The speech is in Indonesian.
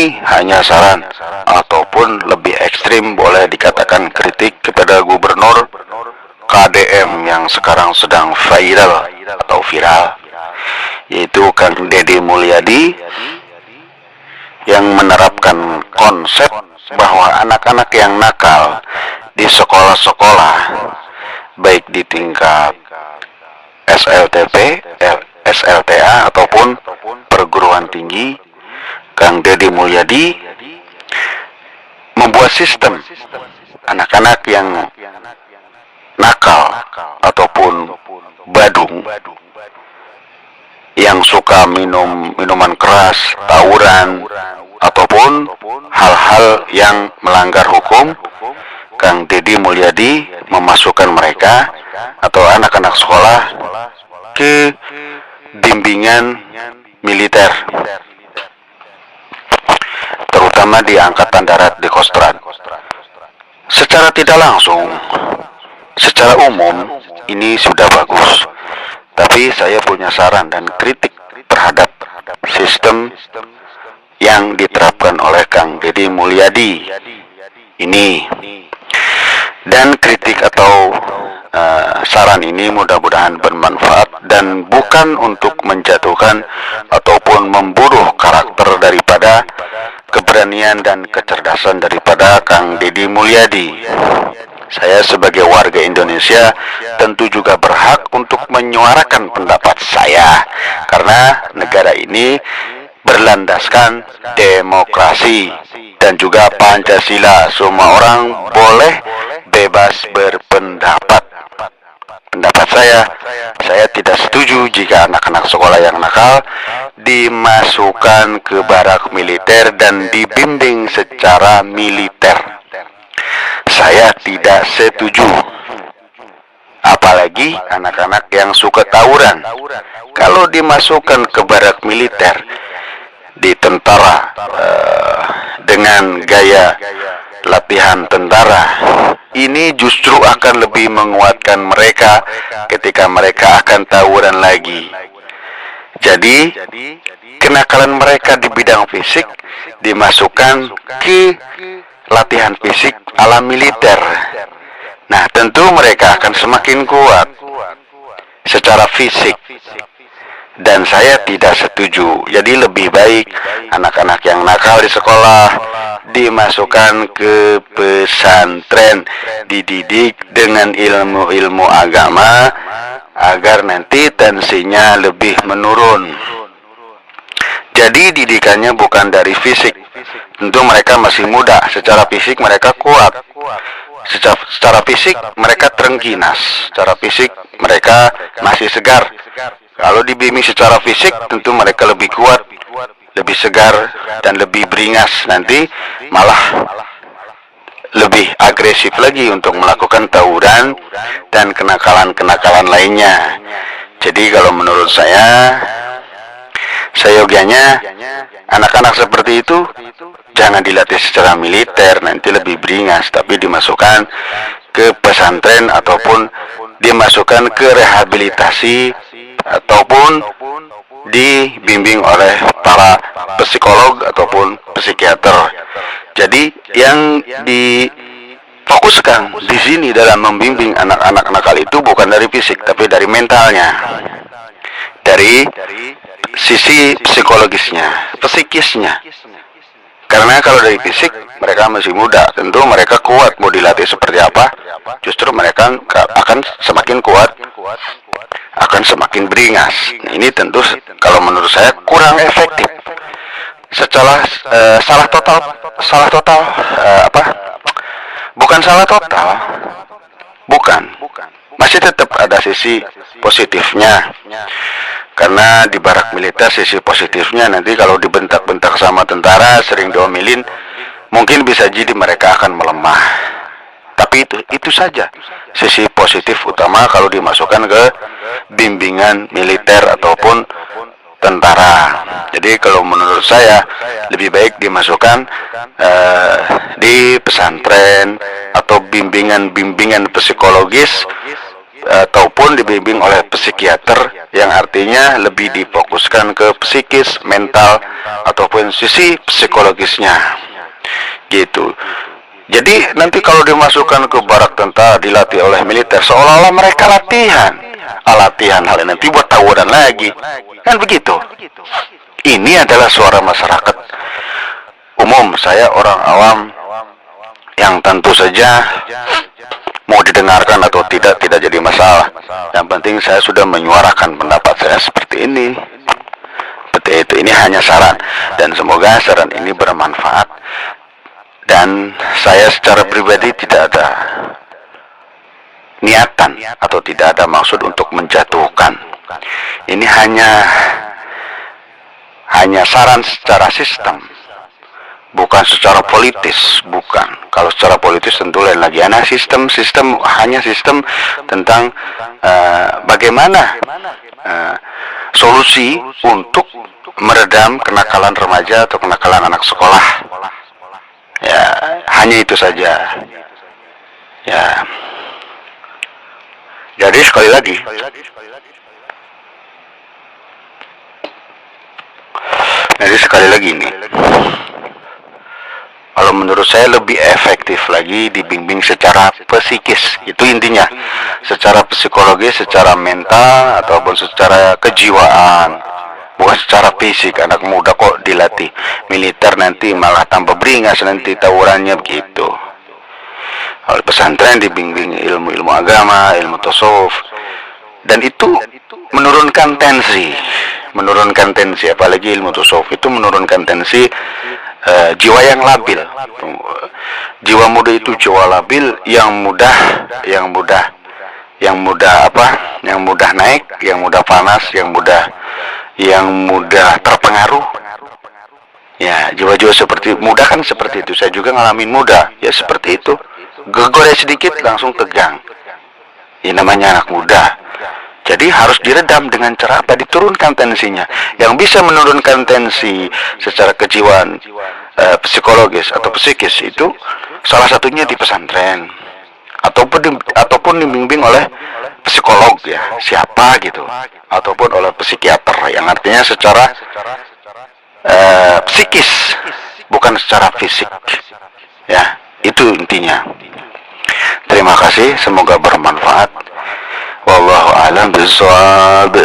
ini hanya saran ataupun lebih ekstrim boleh dikatakan kritik kepada Gubernur KDM yang sekarang sedang viral atau viral, yaitu Kang Deddy Mulyadi, yang menerapkan konsep bahwa anak-anak yang nakal di sekolah-sekolah, baik di tingkat SLTP, SLTA ataupun perguruan tinggi, Kang Deddy Mulyadi membuat sistem anak-anak yang nakal ataupun badung, yang suka minum minuman keras, tawuran, ataupun hal-hal yang melanggar hukum. Kang Deddy Mulyadi memasukkan mereka atau anak-anak sekolah ke bimbingan militer, terutama di Angkatan Darat di Kostrad. Secara tidak langsung, secara umum ini sudah bagus, tapi saya punya saran dan kritik terhadap sistem yang diterapkan oleh Kang Deddy Mulyadi ini. Dan kritik atau saran ini mudah-mudahan bermanfaat dan bukan untuk menjatuhkan ataupun membunuh karakter daripada keberanian dan kecerdasan daripada Kang Deddy Mulyadi. Saya sebagai warga Indonesia tentu juga berhak untuk menyuarakan pendapat saya, karena negara ini berlandaskan demokrasi dan juga Pancasila. Semua orang boleh bebas berpendapat. Pendapat saya tidak setuju jika anak-anak sekolah yang nakal dimasukkan ke barak militer dan dibimbing secara militer. Saya tidak setuju. Apalagi anak-anak yang suka tawuran, kalau dimasukkan ke barak militer di tentara dengan gaya latihan tentara, ini justru akan lebih menguatkan mereka ketika mereka akan tawuran lagi. Jadi kenakalan mereka di bidang fisik dimasukkan ke latihan fisik ala militer. Nah, tentu mereka akan semakin kuat secara fisik, dan saya tidak setuju. Jadi lebih baik anak-anak yang nakal di sekolah dimasukkan ke pesantren, dididik dengan ilmu-ilmu agama agar nanti tensinya lebih menurun. Jadi didikannya bukan dari fisik. Tentu mereka masih muda, secara fisik mereka kuat, secara fisik mereka terengginas, secara fisik mereka masih segar. Kalau dibimbing secara fisik tentu mereka lebih kuat, lebih segar, dan lebih beringas. Nanti malah lebih agresif lagi untuk melakukan tawuran dan kenakalan-kenakalan lainnya. Jadi kalau menurut saya seyogianya anak-anak seperti itu jangan dilatih secara militer, nanti lebih beringas, tapi dimasukkan ke pesantren ataupun dimasukkan ke rehabilitasi ataupun dibimbing oleh para psikolog ataupun psikiater. Jadi yang difokuskan di sini dalam membimbing anak-anak nakal itu bukan dari fisik, tapi dari mentalnya, dari sisi psikologisnya, psikisnya. Karena kalau dari fisik mereka masih muda, tentu mereka kuat, mau dilatih seperti apa, justru mereka akan semakin kuat, akan semakin beringas. Nah, ini tentu kalau menurut saya kurang efektif. Secara salah total, bukan salah total, bukan. Masih tetap ada sisi positifnya. Karena di barak militer sisi positifnya nanti kalau dibentak-bentak sama tentara, sering diomelin, mungkin bisa jadi mereka akan melemah. Tapi itu saja sisi positif utama kalau dimasukkan ke bimbingan militer ataupun tentara. Jadi kalau menurut saya lebih baik dimasukkan di pesantren atau bimbingan-bimbingan psikologis ataupun dibimbing oleh psikiater, yang artinya lebih difokuskan ke psikis, mental, ataupun sisi psikologisnya gitu. Jadi nanti kalau dimasukkan ke barak tentara, dilatih oleh militer, seolah-olah mereka latihan hal ini nanti buat tawuran lagi, kan begitu. Ini adalah suara masyarakat umum, saya orang awam yang tentu saja mau didengarkan atau tidak jadi masalah. Yang penting saya sudah menyuarakan pendapat saya seperti ini. Seperti itu, ini hanya saran, dan semoga saran ini bermanfaat. Dan saya secara pribadi tidak ada niatan atau tidak ada maksud untuk menjatuhkan. Ini hanya saran secara sistem, bukan secara politis, bukan. Kalau secara politis tentu lain lagi. Hanya sistem tentang bagaimana solusi untuk meredam kenakalan remaja atau kenakalan anak sekolah. Ya, hanya itu saja. Ya. Jadi sekali lagi, nih, kalau menurut saya lebih efektif lagi dibimbing secara psikis, itu intinya, secara psikologis, secara mental, ataupun secara kejiwaan, bukan secara fisik. Anak muda kok dilatih militer, nanti malah tambah beringas nanti tawurannya begitu. Kalau pesantren dibimbing ilmu agama, ilmu tasawuf, dan itu menurunkan tensi, apalagi ilmu tasawuf itu menurunkan tensi jiwa yang labil. Jiwa muda itu jiwa labil yang mudah naik, yang mudah panas, yang mudah terpengaruh. Ya, jiwa-jiwa seperti muda kan seperti itu. Saya juga ngalamin muda, ya seperti itu. Gegoreh sedikit langsung tegang. Ini namanya anak muda. Jadi harus diredam dengan cara apa? Diturunkan tensinya. Yang bisa menurunkan tensi secara kejiwaan, psikologis atau psikis itu salah satunya di pesantren, ataupun dibimbing oleh psikolog, ya, siapa gitu, ataupun oleh psikiater, yang artinya secara psikis, bukan secara fisik. Ya, itu intinya. Terima kasih, semoga bermanfaat. Wallahu a'lam bishawab.